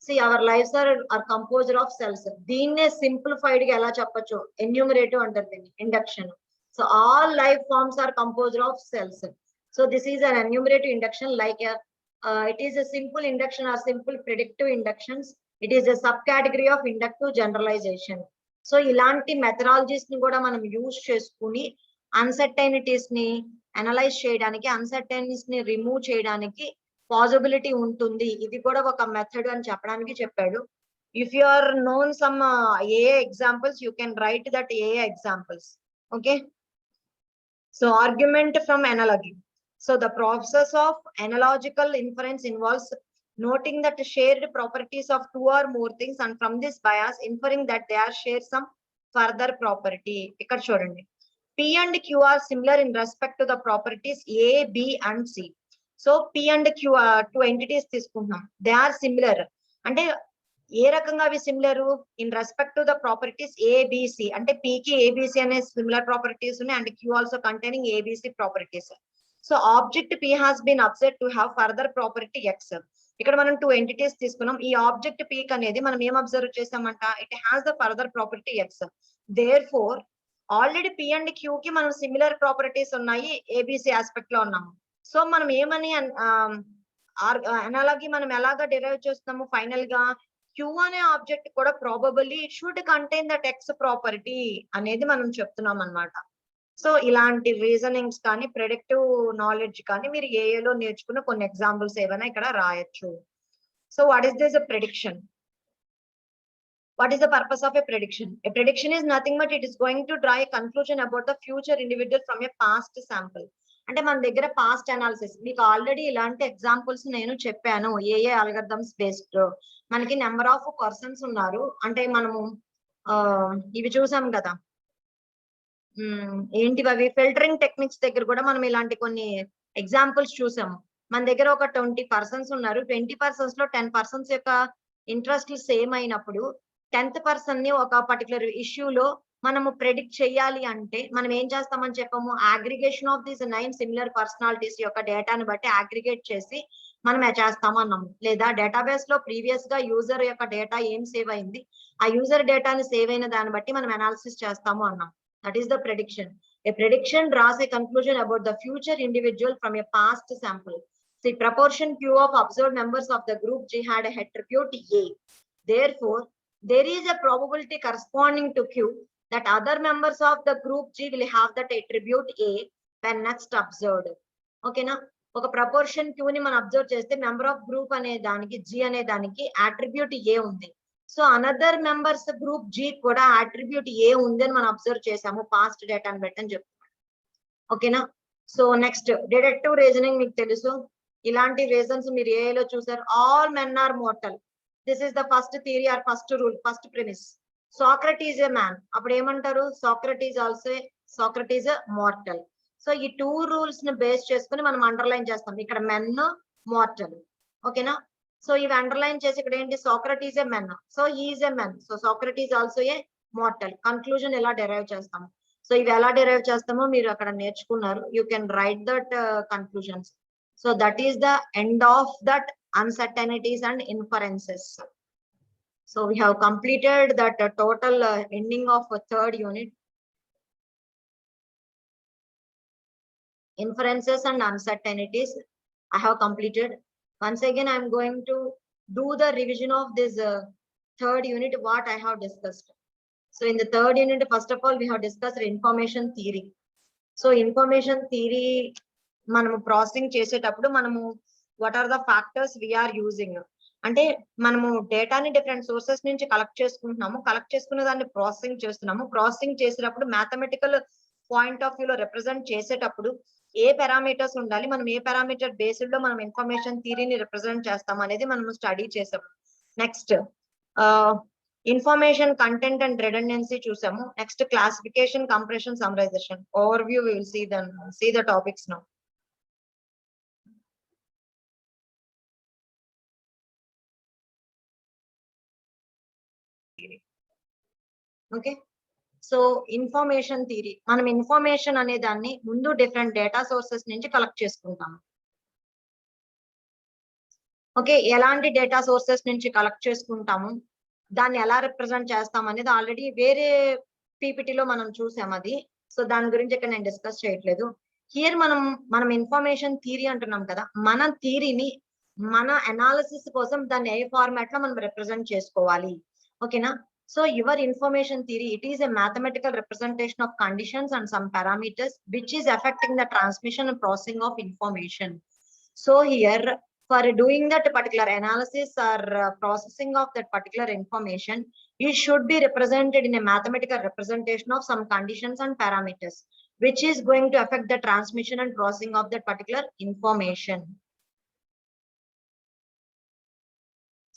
Speaker 1: See, our lives are composed of cells. Deenne simplified ga ela cheppochu, enumerative antaru deenni, induction. So all life forms are composed of cells. So this is an enumerative induction, like it is a simple induction or simple predictive inductions. It is a subcategory of inductive generalization. So ilanti methodologies ni kuda manam use cheskuni uncertainties ni analyze cheyadaniki, uncertainties ni remove cheyadaniki possibility untundi. Idi kuda oka method ani cheppadaniki cheppadu. If you are known some AA examples, you can write that AA examples. Okay, so argument from analogy. So the process of analogical inference involves noting that shared properties of two or more things, and from this bias inferring that they are share some further property. Ikkada chudandi, P and Q are similar in respect to the properties A, B and C. So P and Q are two entities తీసుకుంటున్నాం. They are similar. అంటే ఏ రకంగా అవి similar, in respect to the properties ABC. అంటే P కి ABC అనే similar properties ఉన్నాయి, and Q also containing ABC properties. So object P has been observed to have further property X. ఇక్కడ మనం 2 entities తీసుకున్నాం. ఈ ఆబ్జెక్ట్ P అనేది మనం ఏం అబ్జర్వ్ చేసామంట, it has the further property X. Therefore already P and Q కి మనం సిమిలర్ ప్రాపర్టీస్ ఉన్నాయి, ABC ఆస్పెక్ట్ లో ఉన్నాము. సో మనం ఏమని అనాలజీ మనం ఎలాగా డిరైవ్ చేస్తున్నాము, ఫైనల్ గా Q అనే ఆబ్జెక్ట్ కూడా probably it should contain that X property అనేది మనం చెప్తున్నాం అన్నమాట. సో ఇలాంటి రీజనింగ్స్ కానీ ప్రెడిక్టివ్ నాలెడ్జ్ కానీ మీరు ఏఏలో నేర్చుకున్న కొన్ని ఎగ్జాంపుల్స్ ఏమైనా ఇక్కడ రాయొచ్చు. So what is this prediction? What is the purpose of a prediction? A prediction is nothing but it is going to draw a conclusion about the future individual from a past sample. అంటే మన దగ్గర past analysis మీకు already ఇలాంటి examples నేను చెప్పాను. ఏఏ algorithms based మనకి number of persons ఉన్నారు. అంటే మనము ఇవి చూసాం కదా, ఏంటివి అవి ఫిల్టరింగ్ టెక్నిక్స్ దగ్గర కూడా మనం ఇలాంటి కొన్ని ఎగ్జాంపుల్స్ చూసాము. మన దగ్గర ఒక 20 పర్సన్స్ ఉన్నారు. 20 పర్సన్స్ లో 10 పర్సన్స్ యొక్క ఇంట్రెస్ట్ సేమ్ అయినప్పుడు 10th పర్సన్ ని ఒక పర్టికులర్ ఇష్యూలో మనము ప్రెడిక్ట్ చేయాలి అంటే మనం ఏం చేస్తామని చెప్పాము, aggregation of these 9 similar personalities యొక్క డేటాను బట్టి అగ్రిగేట్ చేసి మనం చేస్తాము అన్నాము. లేదా డేటాబేస్ లో ప్రీవియస్ గా యూజర్ యొక్క డేటా ఏం సేవ్ అయింది, ఆ యూజర్ డేటాని సేవ్ అయిన దాన్ని బట్టి మనం అనాలిసిస్ చేస్తాము అన్నాం. That is the prediction. A prediction draws a conclusion about the future individual from a past sample. The proportion Q of observed members of the group G had a attribute A. Therefore, there is a probability corresponding to Q that other members of the group G will have that attribute A when next observed. Okay na? ఒక proportion Q ని మనం observe చేస్తే member of group అనే దానికి G అనే దానికి attribute A ఉంది. So another members group G కూడా అట్రిబ్యూట్ ఏ ఉందని మనం అబ్జర్వ్ చేసాము పాస్ట్ డేటాను బట్టి అని చెప్తున్నాం. ఓకేనా? సో నెక్స్ట్ డిడక్టివ్ రీజనింగ్ మీకు తెలుసు. ఇలాంటి రీజన్స్ మీరు ఏలో చూసారు. All men are mortal. This is the first theory or first rule, first premise. Socrates a man. అప్పుడు ఏమంటారు, Socrates also Socrates mortal. So ఈ 2 రూల్స్ ని బేస్ చేసుకుని మనం అండర్లైన్ చేస్తాం. ఇక్కడ మెన్ మోర్టల్. ఓకేనా? సో ఇవి అండర్లైన్ చేసి ఇక్కడ ఏంటి, Socrates A men, so is a men, so Socrates also a mortal. Conclusion ఎలా డెరైవ్ చేస్తాము, సో ఇవి ఎలా డెరైవ్ చేస్తామో మీరు అక్కడ నేర్చుకున్నారు. You can write that conclusions. So that is the end of that uncertainties and inferences. So we have completed that total ending of 3rd unit. Inferences and uncertainties I have completed. Once again, I am going to do the revision of this 3rd unit, what I have discussed. So in the 3rd unit, first of all, we have discussed information theory. So information theory, manamu processing చేసేటప్పుడు మనము what are the factors we are using. అంటే మనము డేటాని different sources నుంచి collect చేసుకుంటున్నాము. Collect చేసుకున్న దాన్ని processing చేస్తున్నాము. ప్రాసెసింగ్ చేసేటప్పుడు మ్యాథమెటికల్ పాయింట్ ఆఫ్ వ్యూలో రిప్రజెంట్ చేసేటప్పుడు ఏ పారామీటర్స్ ఉండాలి, మనం ఏ పారామీటర్ బేస్డ్ లో మనం ఇన్ఫర్మేషన్ థియరీని రిప్రజెంట్ చేస్తాం అనేది మనం స్టడీ చేసాం. Next information content and redundancy చూసాము. Next classification, compression, summarization, overview. We will see the topics now. Okay, so information theory, మనం ఇన్ఫర్మేషన్ అనే దాన్ని ముందు డిఫరెంట్ డేటా సోర్సెస్ నుంచి కలెక్ట్ చేసుకుంటాము. ఓకే, ఎలాంటి డేటా సోర్సెస్ నుంచి కలెక్ట్ చేసుకుంటాము, దాన్ని ఎలా రిప్రజెంట్ చేస్తాం అనేది ఆల్రెడీ వేరే పీపీటీలో మనం చూసాం అది. సో దాని గురించి ఇక్కడ నేను డిస్కస్ చేయట్లేదు. హియర్ మనం ఇన్ఫర్మేషన్ థియరీ అంటున్నాం కదా, మన థియరీని మన అనాలిసిస్ కోసం దాన్ని ఏ ఫార్మాట్ లో మనం రిప్రజెంట్ చేసుకోవాలి. ఓకేనా? So your information theory, it is a mathematical representation of conditions and some parameters which is affecting the transmission and processing of information. So here for doing that particular analysis or processing of that particular information, it should be represented in a mathematical representation of some conditions and parameters which is going to affect the transmission and processing of that particular information.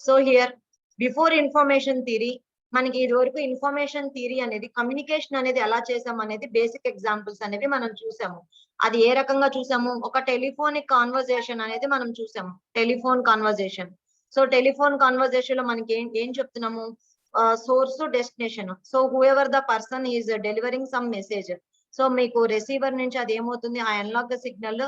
Speaker 1: So here before information theory, మనకి ఇది వరకు information theory అనేది communication అనేది ఎలా చేసాం అనేది basic examples అనేవి మనం చూసాము. అది ఏ రకంగా చూసాము, ఒక టెలిఫోనిక్ కాన్వర్జేషన్ అనేది మనం చూసాము. Telephone conversation. So telephone conversation లో మనకి ఏం చెప్తున్నాము, source destination. So who ever the person is delivering some message, so మీకు రిసీవర్ నుంచి అది ఏమవుతుంది, ఆ అనలాగ్ సిగ్నల్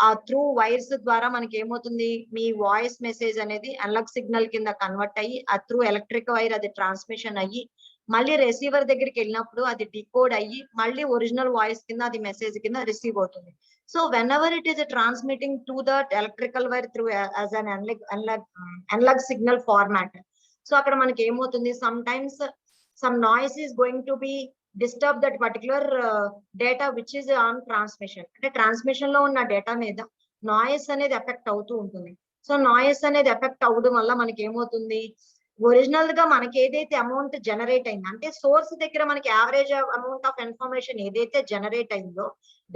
Speaker 1: ఆ త్రూ వైర్స్ ద్వారా మనకి ఏమవుతుంది, మీ వాయిస్ మెసేజ్ అనేది అనలాగ్ సిగ్నల్ కింద కన్వర్ట్ అయ్యి ఆ త్రూ ఎలక్ట్రిక్ వైర్ అది ట్రాన్స్మిషన్ అయ్యి మళ్ళీ రిసీవర్ దగ్గరికి వెళ్ళినప్పుడు అది డికోడ్ అయ్యి మళ్ళీ ఒరిజినల్ వాయిస్ కింద అది మెసేజ్ కింద రిసీవ్ అవుతుంది. So whenever it is transmitting to that electrical wire through as an analog signal format, so అక్కడ మనకి ఏమవుతుంది, sometimes some noise is going to be disturb that particular data which is on transmission. అంటే transmission లో ఉన్న data మీద noise అనేది effect అవుతూ ఉంటుంది. సో నాయిస్ అనేది ఎఫెక్ట్ అవ్వడం వల్ల మనకి ఏమవుతుంది, ఒరిజినల్ గా మనకి ఏదైతే అమౌంట్ జనరేట్ అయింది, అంటే సోర్స్ దగ్గర మనకి యావరేజ్ అమౌంట్ ఆఫ్ ఇన్ఫర్మేషన్ ఏదైతే జనరేట్ అయిందో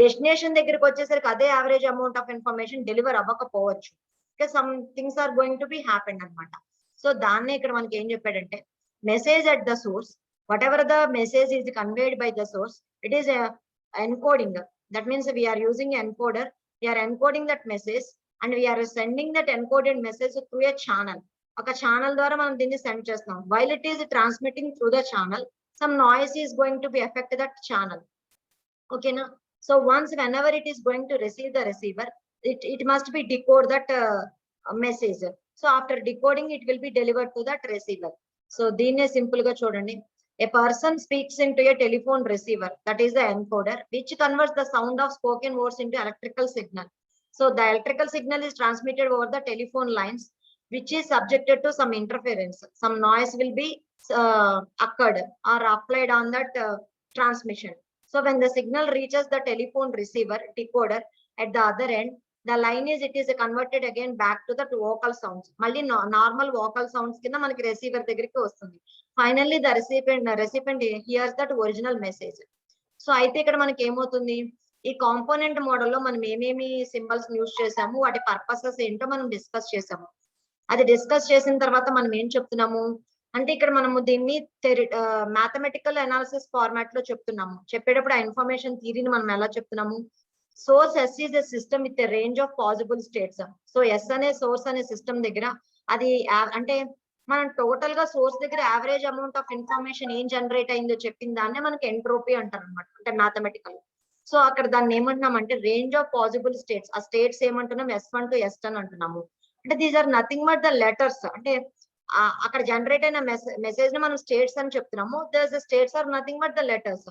Speaker 1: డెస్టినేషన్ దగ్గరకు వచ్చేసరికి అదే average amount of information deliver అవ్వకపోవచ్చు. Some things are going to be happen అనమాట. సో దాన్నే ఇక్కడ మనకి ఏం చెప్పాడంటే, message at the source, whatever the message is conveyed by the source, it is a encoding. That means we are using encoder, we are encoding that message and we are sending that encoded message through a channel. ఒక channel ద్వారా మనం దీన్ని send చేస్తాం. while it is transmitting through the channel, some noise is going to be affect that channel. Okay na? So once whenever it is going to receive the receiver, it must be decode that message. So after decoding it will be delivered to that receiver. So దీన్నే simple గా చూడండి, a person speaks into a telephone receiver, that is the encoder, which converts the sound of spoken words into electrical signal. So the electrical signal is transmitted over the telephone lines, which is subjected to some interference. Some noise will be occurred or applied on that transmission. So when the signal reaches the telephone receiver decoder at the other end, the line is converted again back to the vocal sounds. మళ్ళీ normal vocal sounds కింద మనకి receiver దగ్గరికి వస్తుంది. Finally the recipient hears that original message. So అయితే ఇక్కడ మనకి ఏమవుతుంది, ఈ కాంపోనెంట్ మోడల్ లో మనం ఏమేమి సింబల్స్ యూజ్ చేసాము, వాటి పర్పసెస్ ఏంటో మనం డిస్కస్ చేసాము. అది డిస్కస్ చేసిన తర్వాత మనం ఏం చెప్తున్నాము అంటే, ఇక్కడ మనము దీన్ని మ్యాథమెటికల్ అనాలిసిస్ ఫార్మాట్ లో చెప్తున్నాము. చెప్పేటప్పుడు ఆ ఇన్ఫర్మేషన్ థియరీని మనం ఎలా చెప్తున్నాము, source S is a system with a range of possible states. So S అనే సోర్స్ అనే సిస్టమ్ దగ్గర అది అంటే మనం టోటల్ గా సోర్స్ దగ్గర యావరేజ్ అమౌంట్ ఆఫ్ ఇన్ఫర్మేషన్ ఏం జనరేట్ అయిందో చెప్పిన దాన్నే మనకి ఎంట్రోపీ అంటారు అనమాట, అంటే మ్యాథమెటికల్. సో అక్కడ దాన్ని ఏమంటున్నాం అంటే రేంజ్ ఆఫ్ పాసిబుల్ స్టేట్స్. ఆ స్టేట్స్ ఏమంటున్నాం, S1 to S10 అంటున్నాము. అంటే these are nothing but the letters. అంటే అక్కడ జనరేట్ అయిన మెసేజ్ ని మనం స్టేట్స్ అని చెప్తున్నాము. The states are nothing but the letters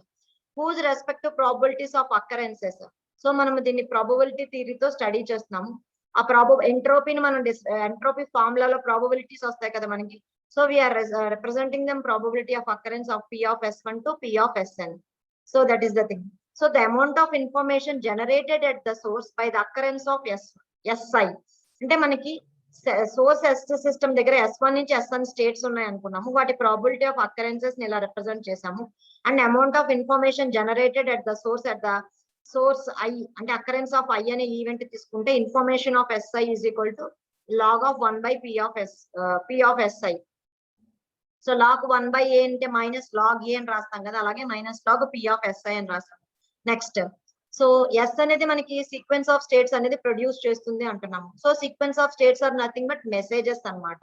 Speaker 1: whose respective probabilities of occurrences. So మనం దీన్ని ప్రాబబిలిటీ థియరీతో స్టడీ చేస్తున్నాము. ఆ ఎంట్రోపీని మనం ఎంట్రోపీ ఫార్ములాలో ప్రాబబిలిటీస్ వస్తాయి కదా మనకి. So we're representing them probability of occurrence of P of S1 to P of Sn. So that is the thing. So the amount of information generated at the source by the occurrence of SI. అంటే మనకి source system దగ్గర S1 నుంచి Sn states ఉన్నాయి అనుకున్నాము. వాటి probability of occurrences ని ఇలా represent చేసాము. And amount of information generated at the source I, అంటే అకరెన్స్ ఆఫ్ I అనే ఈవెంట్ తీసుకుంటే information of SI is equal to log of 1 by P of SI. So log 1 by A అంటే minus log A అని రాస్తాం కదా, అలాగే minus log P of SI అని రాస్తాం. నెక్స్ట్, సో S అనేది మనకి సీక్వెన్స్ ఆఫ్ స్టేట్స్ అనేది ప్రొడ్యూస్ చేస్తుంది అంటున్నాము. So sequence of states are nothing but messages అన్నమాట.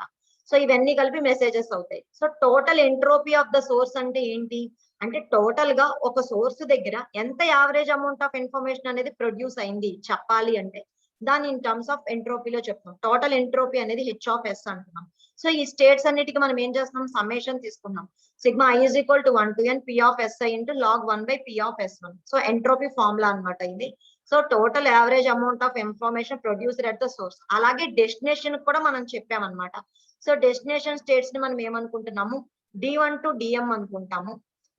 Speaker 1: సో ఇవన్నీ కలిపి మెసేజెస్ అవుతాయి. So total entropy of the source అంటే ఏంటి అంటే, టోటల్ గా ఒక సోర్స్ దగ్గర ఎంత యావరేజ్ అమౌంట్ ఆఫ్ ఇన్ఫర్మేషన్ అనేది ప్రొడ్యూస్ అయింది చెప్పాలి అంటే దాన్ని ఇన్ టర్మ్స్ ఆఫ్ ఎంట్రోపీలో చెప్తాం. టోటల్ ఎంట్రోపీ అనేది H of S అంటున్నాం. సో ఈ స్టేట్స్ అన్నిటికీ మనం ఏం చేస్తున్నాం, సమ్మేషన్ తీసుకున్నాం. Sigma I is equal to 1 to n P of SI into log 1 by P of S1. So entropy formula అన్నమాట ఇది. So total average amount of information produced at the source. అలాగే destination కూడా మనం చెప్పామన్నమాట. So destination states ని మనం ఏమనుకుంటున్నాము, D1 to DM అనుకుంటాము.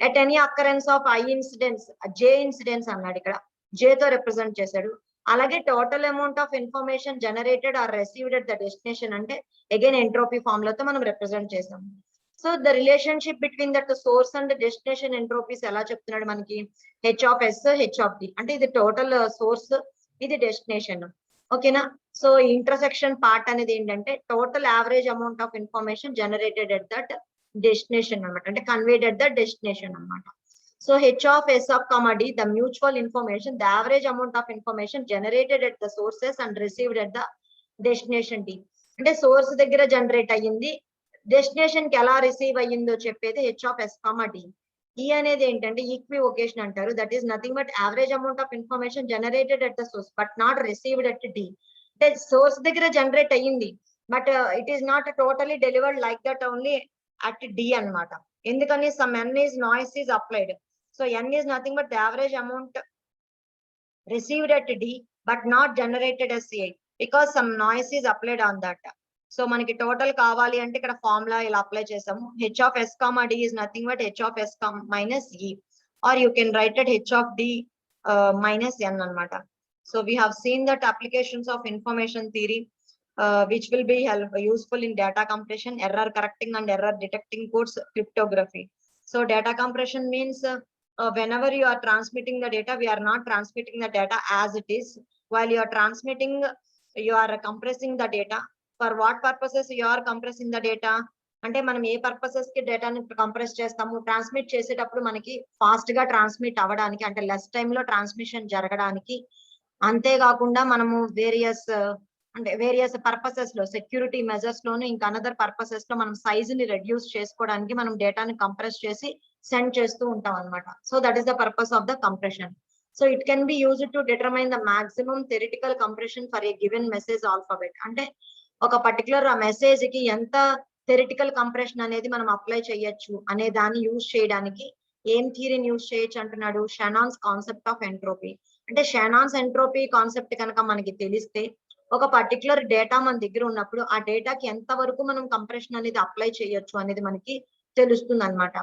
Speaker 1: at any occurrence of I incidents, J incidents అన్నాడు, ఇక్కడ J తో రిప్రజెంట్ చేశాడు. అలాగే total amount of information generated or received at the destination అంటే అగైన్ ఎంట్రోపీ ఫార్ములాతో మనం రిప్రజెంట్ చేసాం. So the relationship between that source and destination entropies ఎలా చెప్తున్నాడు మనకి, H of S, H of D. అంటే ఇది టోటల్ సోర్స్, ఇది డెస్టినేషన్. ఓకేనా. సో ఇంటర్సెక్షన్ పార్ట్ అనేది ఏంటంటే total average amount of information generated at that destination అన్నమాట, అంటే కన్వేడ్ అట్ ద డెస్టినేషన్ అన్నమాట. So H of S of comma D, the mutual information, the average amount of information generated at the sources and received at the destination D. అంటే source దగ్గర generate అయ్యింది, destination కి ఎలా receive అయ్యిందో చెప్పేది H of S comma D. ఈ అనేది ఏంటంటే ఈక్వివొకేషన్ అంటారు. That is nothing but average amount of information generated at the source but not received at D. అంటే సోర్స్ దగ్గర జనరేట్ అయ్యింది but it is not totally delivered like that only at D అన్నమాట. ఎందుకని some n is noise is applied. So n is nothing but the average amount received at D but not generated as CI because some noise is applied on that. So మనకి total కావాలి అంటే ఇక్కడ formula ఇలా apply చేసాము. H of s comma d is nothing but h of s minus e or you can write at h of d minus n అనమాట. So we have seen that applications of information theory which will be useful in data compression, error correcting and error detecting codes, cryptography. So data compression means whenever you are transmitting the data, we are not transmitting the data as it is. While you are transmitting, you are compressing the data. For what purposes you are compressing the data? అంటే మనం ఏ purposes కి డేటాని compress చేస్తాము, transmit చేసేటప్పుడు మనకి fast గా transmit అవ్వడానికి అంటే లెస్ టైమ్ లో ట్రాన్స్మిషన్ జరగడానికి, అంతేకాకుండా మనము వేరియస్ పర్పసెస్ లో సెక్యూరిటీ మెజర్స్ లోను ఇంకా అనదర్ పర్పసెస్ లో మనం సైజ్ ని రెడ్యూస్ చేసుకోవడానికి మనం డేటాని కంప్రెస్ చేసి సెండ్ చేస్తూ ఉంటాం అనమాట. So that is the purpose of the compression. So it can be used to determine the maximum theoretical compression for a given message alphabet. అంటే ఒక పర్టికులర్ ఆ మెసేజ్ కి ఎంత థియరిటికల్ కంప్రెషన్ అనేది మనం అప్లై చేయొచ్చు అనే దాన్ని యూజ్ చేయడానికి ఏం థియరీని యూజ్ చేయొచ్చు అంటున్నాడు, షానాన్స్ కాన్సెప్ట్ ఆఫ్ ఎంట్రోపీ. అంటే షానాన్స్ ఎంట్రోపీ కాన్సెప్ట్ కనుక మనకి తెలిస్తే ఒక పర్టికులర్ డేటా మన దగ్గర ఉన్నప్పుడు ఆ డేటాకి ఎంత వరకు మనం కంప్రెషన్ అనేది అప్లై చేయొచ్చు అనేది మనకి తెలుస్తుంది అనమాట.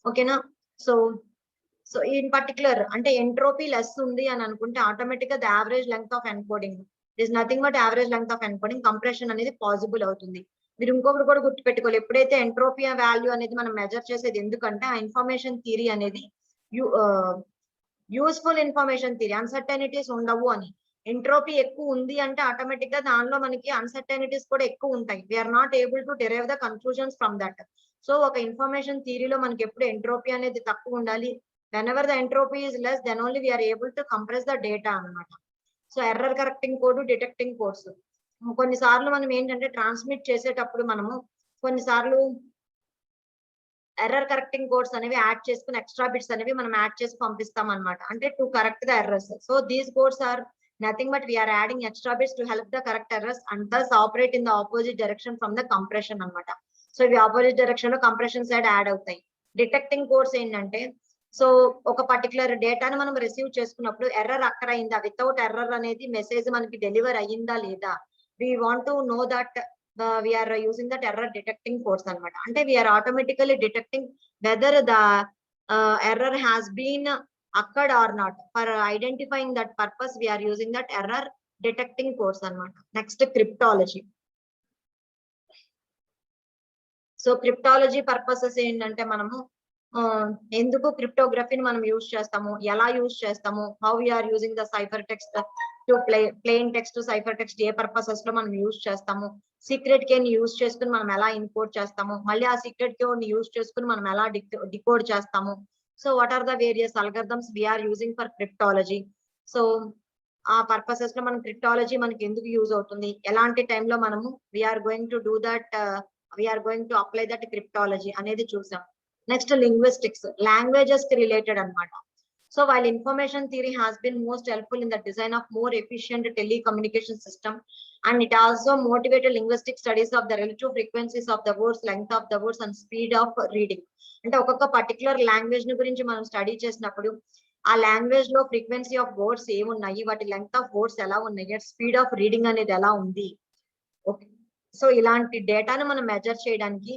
Speaker 1: ఓకేనా. సో సో ఇన్ పర్టికులర్ అంటే ఎంట్రోపీ లెస్ ఉంది అని అనుకుంటే ఆటోమేటిక్ గా the average length of encoding is nothing but average length of encoding compression అనేది పాసిబుల్ అవుతుంది. మీరు ఇంకొకటి కూడా గుర్తుపెట్టుకోవాలి, ఎప్పుడైతే ఎంట్రోపీ వాల్యూ అనేది మనం మెజర్ చేసేది ఎందుకంటే ఆ ఇన్ఫర్మేషన్ థియరీ అనేది యూస్ఫుల్ ఇన్ఫర్మేషన్ థియరీ, అన్సర్టైనిటీస్ ఉండవు అని. ఎంట్రోపీ ఎక్కువ ఉంది అంటే ఆటోమేటిక్ గా దానిలో మనకి అన్సర్టైనిటీస్ కూడా ఎక్కువ ఉంటాయి. We're not able to derive the conclusions from that. So ఒక ఇన్ఫర్మేషన్ థియరీలో మనకి ఎప్పుడు ఎంట్రోపీ అనేది తక్కువ ఉండాలి. whenever the entropy is less then only we are able to compress the data అన్నమాట. So error correcting code, detecting codes కొన్నిసార్లు మనం ఏంటంటే ట్రాన్స్మిట్ చేసేటప్పుడు మనము కొన్నిసార్లు ఎర్రర్ కరెక్టింగ్ కోడ్స్ అనేవి యాడ్ చేసుకుని ఎక్స్ట్రా బిట్స్ అనేవి మనం యాడ్ చేసి పంపిస్తాం అనమాట, అంటే to correct the errors. So these codes are nothing but we are adding extra bits to help the correct errors and thus operate in the opposite direction from the compression అన్నమాట. So ఇవి opposite direction లో compression side add అవుతాయి. Detecting codes ఏంటంటే so ఒక particular డేటాను మనం receive చేసుకున్నప్పుడు error occur అయిందా, వితౌట్ ఎర్రర్ అనేది మెసేజ్ మనకి డెలివర్ అయ్యిందా లేదా, we want to know that we're using that error detecting codes అనమాట. అంటే we're automatically detecting whether the error has been occurred or not. For identifying that purpose we are using that error detecting codes anamata. Next, cryptology. So cryptology purposes ఏంటంటే మనము ఎందుకు క్రిప్టోగ్రఫీని మనం use చేస్తాము, ఎలా use చేస్తాము, how we are using the cipher text to plain text cipher text a purposes లో మనం use చేస్తాము, సీక్రెట్ కీ ని యూజ్ చేసుకుని మనం ఎలా ఇన్కోడ్ చేస్తాము, మళ్ళీ ఆ సీక్రెట్ కీ ని యూజ్ చేసుకుని మనం ఎలా డికోడ్ చేస్తాము. So what are the various algorithms we are using for cryptology? So ఆ పర్పసెస్ లో మనం క్రిప్టాలజీ మనకి ఎందుకు యూజ్ అవుతుంది, ఎలాంటి టైంలో మనము we're going to do that, we're going to apply that cryptology అనేది చూసాం. నెక్స్ట్ లింగ్విస్టిక్స్, లాంగ్వేజెస్ కి రిలేటెడ్ అనమాట. So while information theory has been most helpful in the design of more efficient telecommunication system and it also motivated linguistic studies of the relative frequencies of the words, length of the words and speed of reading. అంటే ఒక్కొక్క particular language ని గురించి మనం study చేసినప్పుడు ఆ language లో frequency of words ఏమున్నాయి, వాటి లెంగ్త్ ఆఫ్ వర్డ్స్ ఎలా ఉన్నాయి, స్పీడ్ ఆఫ్ రీడింగ్ అనేది ఎలా ఉంది. ఓకే, సో ఇలాంటి డేటాను మనం మెజర్ చేయడానికి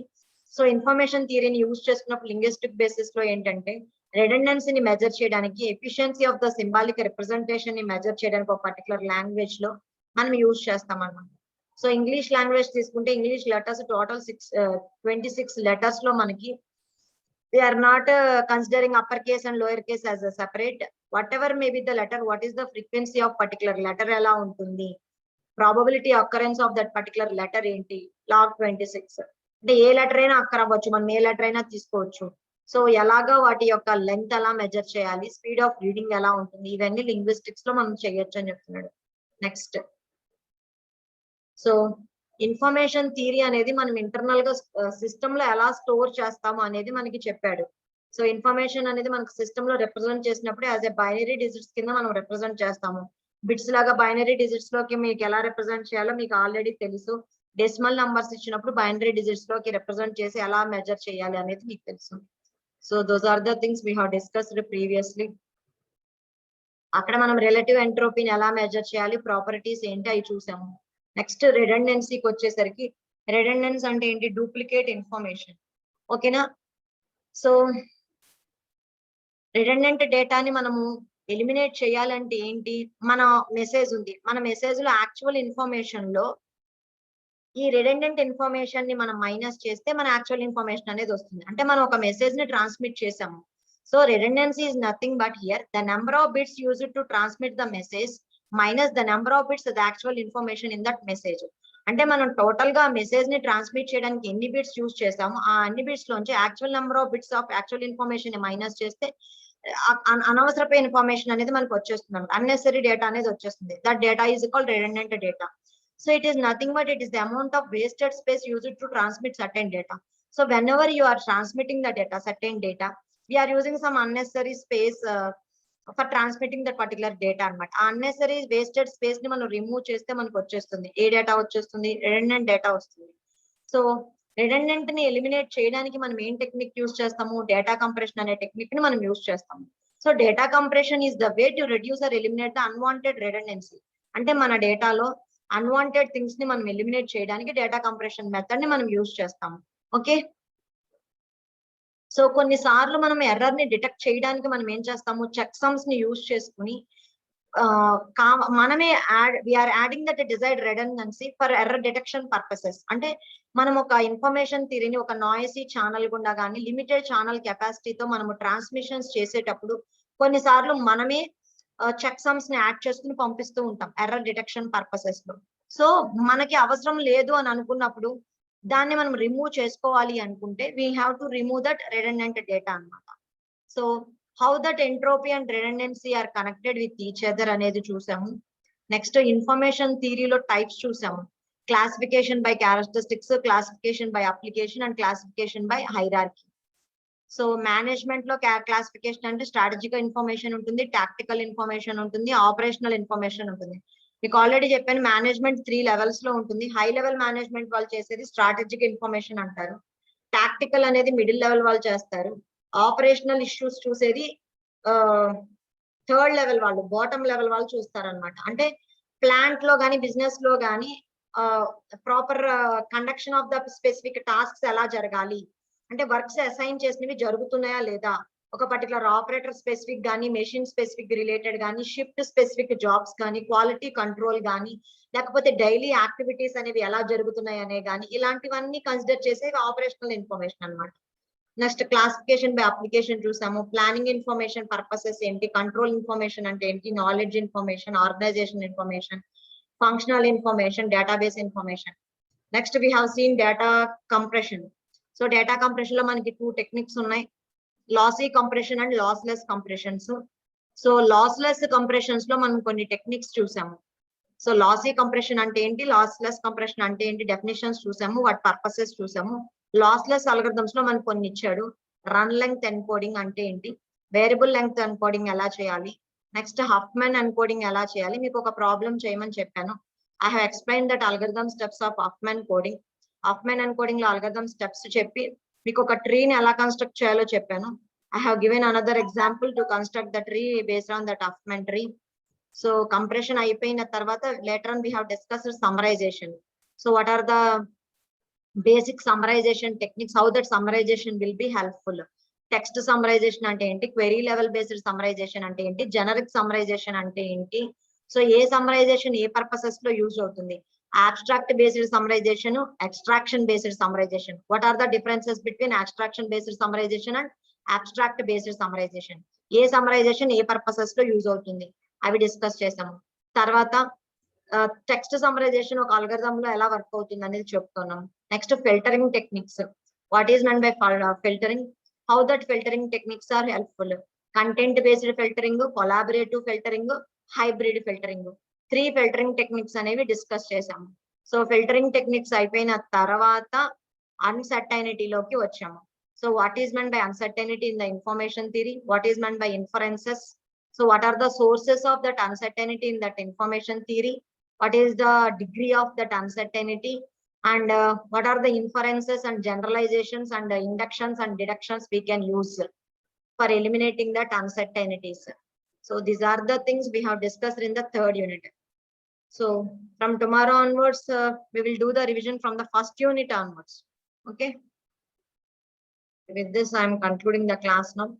Speaker 1: సో ఇన్ఫర్మేషన్ థియరీని యూజ్ చేసుకున్నప్పుడు లింగ్విస్టిక్ బేసిస్ లో ఏంటంటే రెడెండెన్సీని మెజర్ చేయడానికి, efficiency of the symbolic representation ని మెజర్ చేయడానికి ఒక పర్టికులర్ లాంగ్వేజ్ లో మనం యూజ్ చేస్తాం అన్నమాట. సో ఇంగ్లీష్ లాంగ్వేజ్ తీసుకుంటే ఇంగ్లీష్ లెటర్స్ టోటల్ 26 లెటర్స్ లో మనకి we are not considering uppercase and lowercase as a separate. Whatever may be the letter, what is the frequency of particular letter ela untundi, probability occurrence of that particular letter enti, log 26. అంటే ఏ letter అయినా అక్కర్ అవ్వచ్చు, మనం ఏ letter అయినా తీసుకోవచ్చు. So ఎలాగా వాటి యొక్క length ఎలా మెజర్ చేయాలి, స్పీడ్ ఆఫ్ రీడింగ్ ఎలా ఉంటుంది, ఇవన్నీ లింగ్విస్టిక్స్ లో మనం చేయొచ్చు అని చెప్తున్నాడు. నెక్స్ట్, సో ఇన్ఫర్మేషన్ థియరీ అనేది మనం ఇంటర్నల్ గా సిస్టమ్ లో ఎలా స్టోర్ చేస్తాము అనేది మనకి చెప్పాడు. సో ఇన్ఫర్మేషన్ అనేది మనకు సిస్టమ్ లో రిప్రజెంట్ చేసినప్పుడు యాజ్ ఎ బైనరీ డిజిట్స్ కింద మనం రిప్రజెంట్ చేస్తాము. బిట్స్ లాగా బైనరీ డిజిట్స్ లోకి మీకు ఎలా రిప్రజెంట్ చేయాలో మీకు ఆల్రెడీ తెలుసు. డెసిమల్ నంబర్స్ ఇచ్చినప్పుడు బైనరీ డిజిట్స్ లోకి రిప్రజెంట్ చేసి ఎలా మెజర్ చేయాలి అనేది మీకు తెలుసు. So those are the things we have discussed previously. అక్కడ మనం రిలేటివ్ ఎంట్రోపీని ఎలా మెజర్ చేయాలి, ప్రాపర్టీస్ ఏంటి అవి చూసాము. నెక్స్ట్ రిడెండెన్సీకి వచ్చేసరికి, రిడెండెన్స్ అంటే ఏంటి, డూప్లికేట్ ఇన్ఫర్మేషన్. ఓకేనా. సో రిడెండెంట్ డేటాని మనము ఎలిమినేట్ చేయాలంటే ఏంటి, మన మెసేజ్ ఉంది, మన మెసేజ్ లో యాక్చువల్ ఇన్ఫర్మేషన్ లో ఈ రిడెండెంట్ ఇన్ఫర్మేషన్ ని మనం మైనస్ చేస్తే మన యాక్చువల్ ఇన్ఫర్మేషన్ అనేది వస్తుంది. అంటే మనం ఒక మెసేజ్ ని ట్రాన్స్మిట్ చేసాము. So redundancy is nothing but here the number of bits used to transmit the message minus the number of bits the actual information in that message. అంటే మనం టోటల్ గా మెసేజ్ ని ట్రాన్స్మిట్ చేయడానికి ఎన్ని bits use చేసాము, ఆ అన్ని bits లోంచి actual number of bits of actual information ని మైనస్ చేస్తే అనవసరపు ఇన్ఫర్మేషన్ అనేది మనకు వచ్చేస్తుంది, అన్నెసరీ డేటా అనేది వచ్చేస్తుంది. That data is called redundant data. So it is nothing but it is the amount of wasted space used to transmit certain data. So whenever you are transmitting the data, certain data, we are using some unnecessary space for transmitting that particular data అన్నమాట. unnecessary wasted space ని మనం remove చేస్తే మనకు వచ్చేస్తుంది ఏ data వచ్చేస్తుంది, redundant data వస్తుంది. So redundant ని eliminate చేయడానికి మనం ఏం టెక్నిక్ యూజ్ చేస్తాము, డేటా కంప్రెషన్ అనే టెక్నిక్ ని మనం యూజ్ చేస్తాము. So data compression is the way to reduce or eliminate the unwanted redundancy. అంటే మన డేటాలో అన్వాంటెడ్ థింగ్స్ ని మనం ఎలిమినేట్ చేయడానికి డేటా కంప్రెషన్ మెథడ్ ని మనం యూజ్ చేస్తాము. ఓకే. సో కొన్నిసార్లు మనం ఎర్రర్ ని డిటెక్ట్ చేయడానికి మనం ఏం చేస్తాము, చెక్ సమ్స్ ని యూజ్ చేసుకుని మనమే we're adding that desired redundancy for error detection purposes. అంటే మనం ఒక ఇన్ఫర్మేషన్ థియరీని ఒక నాయిసీ ఛానల్ గుండా కానీ లిమిటెడ్ ఛానల్ కెపాసిటీతో మనము ట్రాన్స్మిషన్స్ చేసేటప్పుడు కొన్నిసార్లు మనమే చెక్ సమ్స్ ని యాడ్ చేసుకుని పంపిస్తూ ఉంటాం ఎర్రర్ డిటెక్షన్ పర్పసెస్ లో. సో మనకి అవసరం లేదు అని అనుకున్నప్పుడు దాన్ని మనం రిమూవ్ చేసుకోవాలి అనుకుంటే we have to remove that redundant data అన్నమాట. So how that entropy and redundancy are connected with each other అనేది చూసాము. నెక్స్ట్ ఇన్ఫర్మేషన్ థియరీలో టైప్స్ చూసాము. Classification by characteristics, classification by application and classification by hierarchy. So management లో classification అంటే strategic information ఉంటుంది, tactical information ఉంటుంది, operational information ఉంటుంది. మీకు ఆల్రెడీ చెప్పాను మేనేజ్మెంట్ 3 లెవెల్స్ లో ఉంటుంది. హై లెవెల్ మేనేజ్మెంట్ వాళ్ళు చేసేది స్ట్రాటజిక్ ఇన్ఫర్మేషన్ అంటారు, టాక్టికల్ అనేది మిడిల్ లెవెల్ వాళ్ళు చేస్తారు, ఆపరేషనల్ ఇష్యూస్ చూసేది థర్డ్ లెవెల్ వాళ్ళు, బాటమ్ లెవెల్ వాళ్ళు చూస్తారనమాట. అంటే ప్లాంట్ లో కానీ బిజినెస్ లో కానీ proper conduction of the specific tasks ఎలా జరగాలి, అంటే వర్క్స్ అసైన్ చేసినవి జరుగుతున్నాయా లేదా, ఒక పర్టికులర్ ఆపరేటర్ స్పెసిఫిక్ కానీ మెషిన్ స్పెసిఫిక్ రిలేటెడ్ కానీ షిఫ్ట్ స్పెసిఫిక్ జాబ్స్ కానీ క్వాలిటీ కంట్రోల్ కానీ లేకపోతే డైలీ యాక్టివిటీస్ అనేవి ఎలా జరుగుతున్నాయి అనే కానీ ఇలాంటివన్నీ కన్సిడర్ చేసే ఆపరేషనల్ ఇన్ఫర్మేషన్ అన్నమాట. నెక్స్ట్ క్లాసిఫికేషన్ బై అప్లికేషన్ చూసాము. ప్లానింగ్ ఇన్ఫర్మేషన్ పర్పసెస్ ఏంటి, కంట్రోల్ ఇన్ఫర్మేషన్ అంటే ఏంటి, knowledge information, organization information, functional information, database information. Next we have seen data compression. So data compression లో మనకి 2 టెక్నిక్స్ ఉన్నాయి, lossy compression and lossless compressions. So lossless compressions లో మనం కొన్ని techniques చూసాము. సో లాసీ కంప్రెషన్ అంటే ఏంటి, లాస్లెస్ కంప్రెషన్ అంటే ఏంటి, డెఫినేషన్స్ చూసాము, వాటి పర్పసెస్ చూసాము. లాస్లెస్ అల్గోరిథమ్స్ లో మనకు కొన్ని ఇచ్చాడు, రన్ లెంగ్త్ ఎన్కోడింగ్ అంటే ఏంటి, వేరియబుల్ లెంగ్త్ ఎన్కోడింగ్ ఎలా చేయాలి, నెక్స్ట్ హఫ్మన్ ఎన్కోడింగ్ ఎలా చేయాలి. మీకు ఒక ప్రాబ్లం చేయమని చెప్పాను. I have explain that algorithm steps of Huffman coding. Huffman encoding లో అల్గోరిథమ్ స్టెప్స్ చెప్పి మీకు ఒక ట్రీని ఎలా కన్స్ట్రక్ట్ చేయాలో చెప్పాను. I have given another example to construct the tree based on that Huffman tree. So compression అయిపోయిన తర్వాత later on we have discussed summarization. So what are the basic summarization techniques, how that summarization will be helpful. Text summarization అంటే ఏంటి, query level based summarization అంటే ఏంటి, generic summarization అంటే ఏంటి. So ఏ summarization ఏ purposes లో use అవుతుంది, abstract based summarization, extraction based summarization. What are the differences between extraction based summarization and abstract based summarisation, A summarisation A purposes లో use అవుతుంది అవి discuss చేసాము. తర్వాత టెక్స్ట్ సమ్మరైజేషన్ ఒక అల్గోరిథం లో ఎలా వర్క్ అవుతుంది అనేది చెప్తున్నాం. Next filtering techniques, what is mean by filtering, how that filtering techniques are helpful, content based filtering, collaborative filtering, hybrid filtering, 3 filtering techniques అనేవి డిస్కస్ చేసాము. సో ఫిల్టరింగ్ టెక్నిక్స్ అయిపోయిన తర్వాత అన్సర్టైనిటీలోకి వచ్చాము. So what is meant by uncertainty in the information theory? What is meant by inferences? So what are the sources of that uncertainty in that information theory? What is the degree of that uncertainty? And what are the inferences and generalizations and inductions and deductions we can use for eliminating that uncertainties? So these are the things we have discussed in the third unit. So from tomorrow onwards, we will do the revision from the first unit onwards. Okay. With this, I am concluding the class now.